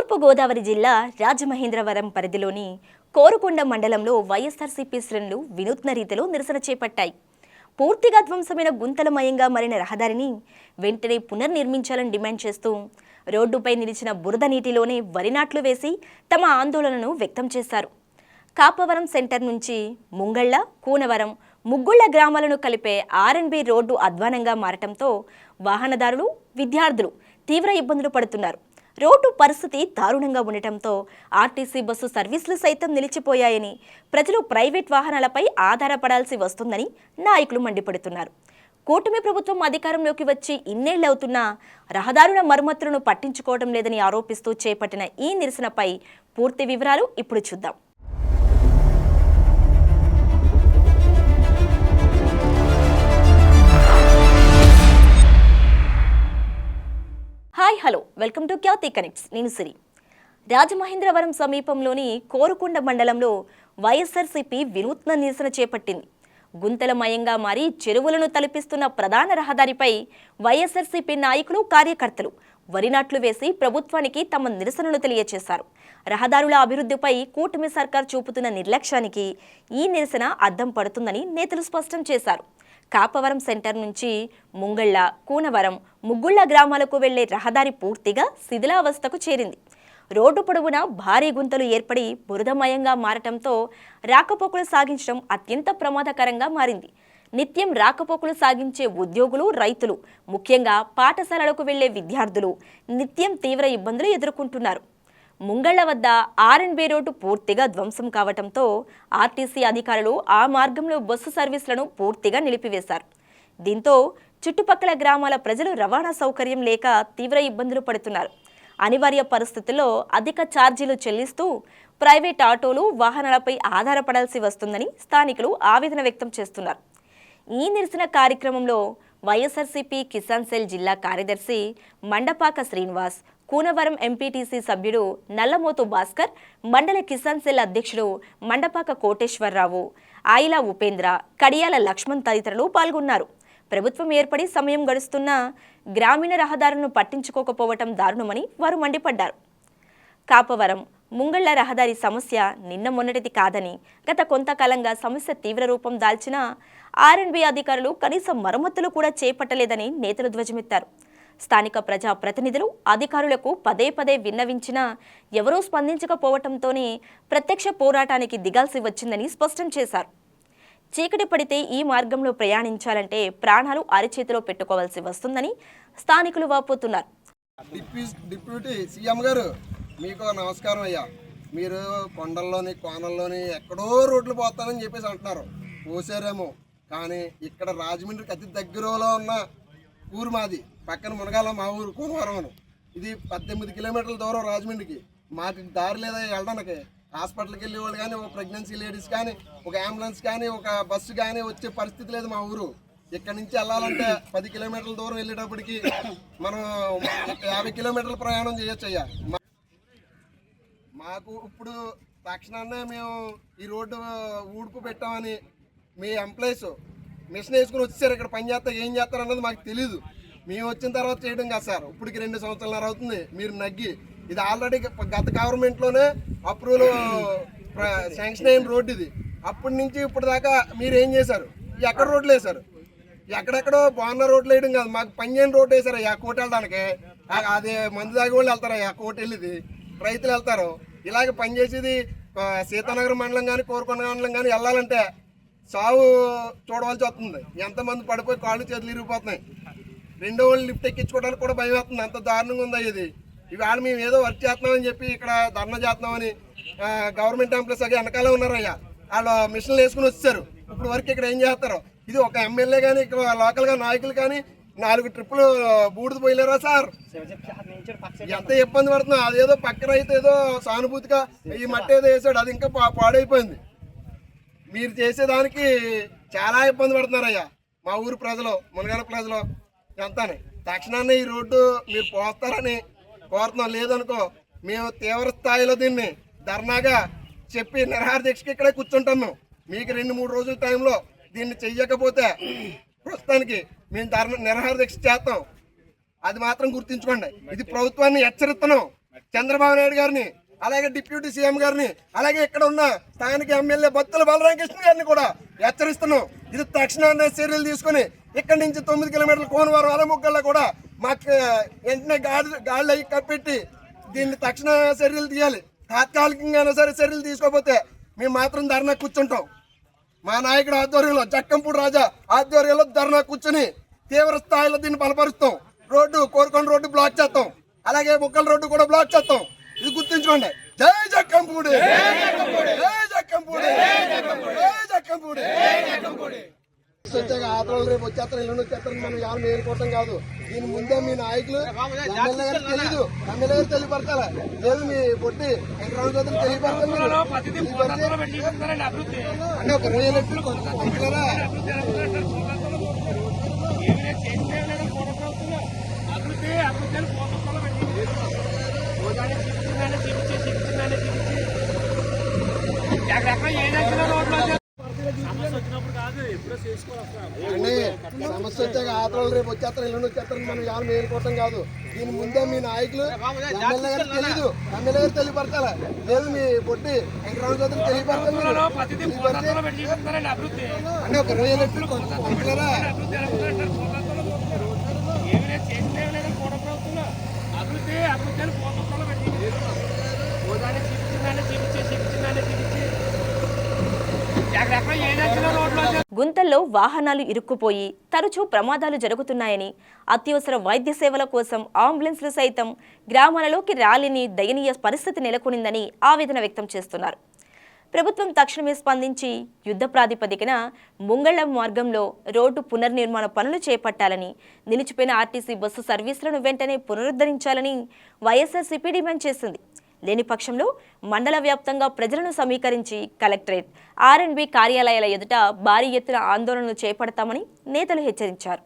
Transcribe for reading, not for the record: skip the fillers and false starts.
తూర్పు గోదావరి జిల్లా రాజమహేంద్రవరం పరిధిలోని కోరుకొండ మండలంలో వైఎస్ఆర్సీపీ శ్రేణులు వినూత్న రీతిలో నిరసన చేపట్టాయి. పూర్తిగా ధ్వంసమైన గుంతలమయంగా మారిన రహదారిని వెంటనే పునర్నిర్మించాలని డిమాండ్ చేస్తూ రోడ్డుపై నిలిచిన బురద నీటిలోనే వరి నాట్లు వేసి తమ ఆందోళనను వ్యక్తం చేశారు. కాపవరం సెంటర్ నుంచి ముంగళ్ళ, కూనవరం, ముగ్గుళ్ల గ్రామాలను కలిపే ఆర్ఎన్బి రోడ్డు అధ్వానంగా మారటంతో వాహనదారులు, విద్యార్థులు తీవ్ర ఇబ్బందులు పడుతున్నారు. రోడ్డు పరిస్థితి దారుణంగా ఉండటంతో ఆర్టీసీ బస్సు సర్వీసులు సైతం నిలిచిపోయాయని, ప్రజలు ప్రైవేట్ వాహనాలపై ఆధారపడాల్సి వస్తుందని నాయకులు మండిపడుతున్నారు. కూటమి ప్రభుత్వం అధికారంలోకి వచ్చి ఇన్నేళ్లవుతున్నా రహదారుల మరమ్మతులను పట్టించుకోవడం లేదని ఆరోపిస్తూ చేపట్టిన ఈ నిరసనపై పూర్తి వివరాలు ఇప్పుడు చూద్దాం. Hi hello, welcome to Khyati connects. నేను సిరి. రాజమహేంద్రవరం సమీపంలోని కోరుకొండ మండలంలో వైఎస్ఆర్సీపీ వినూత్న నిరసన చేపట్టింది. గుంతలమయంగా మారి చెరువులను తలపిస్తున్న ప్రధాన రహదారిపై వైఎస్ఆర్సీపీ నాయకులు, కార్యకర్తలు వరి నాట్లు వేసి ప్రభుత్వానికి తమ నిరసనలు తెలియజేశారు. రహదారుల అభివృద్ధిపై కూటమి సర్కార్ చూపుతున్న నిర్లక్ష్యానికి ఈ నిరసన అద్దం పడుతుందని నేతలు స్పష్టం చేశారు. కాపవరం సెంటర్ నుంచి ముంగళ్ళ, కూనవరం, ముగ్గుళ్ల గ్రామాలకు వెళ్లే రహదారి పూర్తిగా శిథిలావస్థకు చేరింది. రోడ్డు పొడవునా భారీ గుంతలు ఏర్పడి బురదమయంగా మారటంతో రాకపోకలు సాగించడం అత్యంత ప్రమాదకరంగా మారింది. నిత్యం రాకపోకలు సాగించే ఉద్యోగులు, రైతులు, ముఖ్యంగా పాఠశాలలకు వెళ్లే విద్యార్థులు నిత్యం తీవ్ర ఇబ్బందులు ఎదుర్కొంటున్నారు. ముంగళ్ల వద్ద ఆర్ఎన్బి రోడ్డు పూర్తిగా ధ్వంసం కావటంతో ఆర్టీసీ అధికారులు ఆ మార్గంలో బస్సు సర్వీసులను పూర్తిగా నిలిపివేశారు. దీంతో చుట్టుపక్కల గ్రామాల ప్రజలు రవాణా సౌకర్యం లేక తీవ్ర ఇబ్బందులు పడుతున్నారు. అనివార్య పరిస్థితుల్లో అధిక ఛార్జీలు చెల్లిస్తూ ప్రైవేట్ ఆటోలు, వాహనాలపై ఆధారపడాల్సి వస్తుందని స్థానికులు ఆవేదన వ్యక్తం చేస్తున్నారు. ఈ నిరసన కార్యక్రమంలో వైఎస్ఆర్సీపీ కిసాన్ సెల్ జిల్లా కార్యదర్శి మండపాక శ్రీనివాస్, కూనవరం ఎంపీటీసీ సభ్యుడు నల్లమోతు భాస్కర్, మండల కిసాన్ సెల్ అధ్యక్షుడు మండపాక కోటేశ్వరరావు, ఆయిలా ఉపేంద్ర, కడియాల లక్ష్మణ్ తదితరులు పాల్గొన్నారు. ప్రభుత్వం ఏర్పడి సమయం గడుస్తున్నా గ్రామీణ రహదారులను పట్టించుకోకపోవటం దారుణమని వారు మండిపడ్డారు. కాపవరం, ముంగళ్ల రహదారి సమస్య నిన్న మొన్నటిది కాదని, గత కొంతకాలంగా సమస్య తీవ్ర రూపం దాల్చినా ఆర్ఎన్బి అధికారులు కనీసం మరమ్మతులు కూడా చేపట్టలేదని నేతలు ధ్వజమెత్తారు. స్థానిక ప్రజా ప్రతినిధులు, అధికారులకు పదే పదే విన్నవించినా ఎవరూ స్పందించకపోవటంతోనే ప్రత్యక్ష పోరాటానికి దిగాల్సి వచ్చిందని స్పష్టం చేశారు. చీకటి పడితే ఈ మార్గంలో ప్రయాణించాలంటే ప్రాణాలు అరిచేతిలో పెట్టుకోవాల్సి వస్తుందని స్థానికులు వాపోతున్నారు. డిప్యూటీ సీఎం గారు, మీకు నమస్కారం అయ్యా. మీరు కొండల్లోని, కోనల్లోని ఎక్కడో రోడ్లు పోతానని చెప్పేసి అంటున్నారు. పోసారేమో, కానీ ఇక్కడ రాజమండ్రికి అతి దగ్గరలో ఉన్న ఊరు మాది. పక్కన మునగాల మా ఊరు కూనవరం. ఇది 18 కిలోమీటర్ల దూరం రాజమండ్రికి. మాకు దారి లేదా వెళ్ళడానికి. హాస్పిటల్కి వెళ్ళే వాళ్ళు కానీ, ఒక ప్రెగ్నెన్సీ లేడీస్ కానీ, ఒక అంబులెన్స్ కానీ, ఒక బస్సు కానీ వచ్చే పరిస్థితి లేదు మా ఊరు. ఇక్కడ నుంచి వెళ్ళాలంటే 10 కిలోమీటర్ల దూరం వెళ్ళేటప్పటికి మనం 50 కిలోమీటర్ల ప్రయాణం చేయొచ్చు అయ్యా. మాకు ఇప్పుడు తక్షణాన్నే మేము ఈ రోడ్డు ఊడుపు పెట్టామని మీ ఎంప్లాయీస్ మిషన్ వేసుకుని వచ్చేసారు. ఇక్కడ పని చేస్తే ఏం చేస్తారన్నది మాకు తెలీదు. మేము వచ్చిన తర్వాత చేయడం కాదు సార్. ఇప్పటికి 2 సంవత్సరాలు అవుతుంది మీరు నగ్గి. ఇది ఆల్రెడీ గత గవర్నమెంట్లోనే అప్రూవల్ శాంక్షన్ అయిన రోడ్డు ఇది. అప్పటి నుంచి ఇప్పుడు దాకా మీరు ఏం చేశారు? ఎక్కడ రోడ్లు వేశారు? ఎక్కడెక్కడో బాగున్న రోడ్లు వేయడం కాదు, మాకు పని చేయని రోడ్డు వేశారు. ఆ కోట వెళ్ళడానికి అది మందు దాగి వాళ్ళు వెళ్తారు. ఆ కోట వెళ్ళిది రైతులు వెళ్తారు. ఇలాగ పనిచేసేది సీతానగరం మండలం కానీ, కోరుకొండ మండలం కానీ వెళ్ళాలంటే సాగు చూడవలసి వస్తుంది. ఎంతమంది పడిపోయి కాళ్ళు చేతులు ఇరిగిపోతున్నాయి. రెండో వాళ్ళు లిఫ్ట్ ఎక్కించుకోవడానికి కూడా భయం వేస్తుంది. అంత దారుణంగా ఉందా ఇది. ఇవాళ మేము ఏదో వర్క్ చేస్తున్నామని చెప్పి ఇక్కడ ధర్నా చేస్తున్నామని గవర్నమెంట్ ఎంప్లాయీస్ అది వెనకాలే ఉన్నారయ్యా. వాళ్ళు మిషన్లు వేసుకుని వచ్చారు. ఇప్పుడు వరకు ఇక్కడ ఏం చేస్తారు? ఇది ఒక ఎమ్మెల్యే కానీ, ఇక్కడ లోకల్గా నాయకులు కానీ 4 ట్రిప్పులు బూడిద పోయలేరా సార్? ఎంత ఇబ్బంది పడుతున్నాం. అదేదో పక్కన అయితే ఏదో సానుభూతిగా ఈ మట్టి ఏదో వేసాడు, అది ఇంకా పాడైపోయింది. మీరు చేసేదానికి చాలా ఇబ్బంది పడుతున్నారయ్యా మా ఊరు ప్రజలు, మునగాల ప్రజలు ఎంతని. తక్షణాన్ని ఈ రోడ్డు మీరు పోస్తారని కోరుతున్నాం. లేదనుకో మేము తీవ్ర స్థాయిలో దీన్ని ధర్నాగా చెప్పి నిరాహార దీక్షకి ఇక్కడే కూర్చుంటాం. మీకు 2-3 రోజుల టైంలో దీన్ని చెయ్యకపోతే ప్రస్తుతానికి మేము నిరాహార దీక్ష చేస్తాం. అది మాత్రం గుర్తుంచుకోండి. ఇది ప్రభుత్వాన్ని హెచ్చరిస్తున్నాం. చంద్రబాబు నాయుడు గారిని, అలాగే డిప్యూటీ సీఎం గారిని, అలాగే ఇక్కడ ఉన్న స్థానిక ఎమ్మెల్యే బత్తుల బలరామకృష్ణ గారిని కూడా హెచ్చరిస్తున్నాం. ఇది తక్షణాన్ని చర్యలు తీసుకుని ఇక్కడి నుంచి 9 కిలోమీటర్ల కోనవరం అలముక్కల్లో కూడా మాకు వెంటనే గాళ్ళు అయ్యి కప్పెట్టి దీన్ని తక్షణ చర్యలు తీయాలి. తాత్కాలికంగా సరే చర్యలు తీసుకోకపోతే మేము మాత్రం ధర్నా కూర్చుంటాం. మా నాయకుడు ఆధ్వర్యంలో, జక్కంపూడి రాజా ఆధ్వర్యంలో ధర్నా కూర్చుని తీవ్ర స్థాయిలో దీన్ని బలపరుస్తాం. కోరుకొండ రోడ్డు బ్లాక్ చేస్తాం, అలాగే ముక్కల రోడ్డు కూడా బ్లాక్ చేస్తాం. ఇది గుర్తుంచుకోండి. జై జక్కంపూడి, జై జక్కంపూడి, జై జక్కంపూడి. వచ్చాక ఆటలు రేపు వచ్చేస్తారు, ఇల్లు వచ్చేస్తారు. మనం ఎవరు మేలుకోవటం కాదు. దీని ముందే మీ నాయకులు ఎమ్మెల్యే గారికి తెలీదు, ఎమ్మెల్యే గారు తెలియపరచాలి. లేదు మీ పొట్టి వెంకటరామ చౌదరి తెలియపరచాలి. అంటే ఒక రోజు పంచుకోరా. అండి సమస్య వచ్చాక ఆటలు రేపు వచ్చేస్తారు, ఇల్లు వచ్చేస్తారు. మనం ఎవరు మేలుకోవటం కాదు. దీని ముందే మీ నాయకులు ఎమ్మెల్యే గారికి తెలీదు, ఎమ్మెల్యే గారు తెలియపరచాలి. లేదు మీ పొట్టి వెంకటరామ చౌదరి తెలియపరచాలి. అంటే ఒక రోజు పంచుకోరా. గుంతల్లో వాహనాలు ఇరుక్కుపోయి తరచూ ప్రమాదాలు జరుగుతున్నాయని, అత్యవసర వైద్య సేవల కోసం అంబులెన్స్లు సైతం గ్రామాలలోకి ర్యాలీని దయనీయ పరిస్థితి నెలకొనిందని ఆవేదన వ్యక్తం చేస్తున్నారు. ప్రభుత్వం తక్షణమే స్పందించి యుద్ధ ప్రాతిపదికన ముంగళ్ల మార్గంలో రోడ్డు పునర్నిర్మాణ పనులు చేపట్టాలని, నిలిచిపోయిన ఆర్టీసీ బస్సు సర్వీసులను వెంటనే పునరుద్ధరించాలని వైఎస్ఆర్సీపీ డిమాండ్ చేసింది. లేని పక్షంలో మండల వ్యాప్తంగా ప్రజలను సమీకరించి కలెక్టరేట్, ఆర్ఎండ్బి కార్యాలయాల ఎదుట భారీ ఎత్తున ఆందోళనలు చేపడతామని నేతలు హెచ్చరించారు.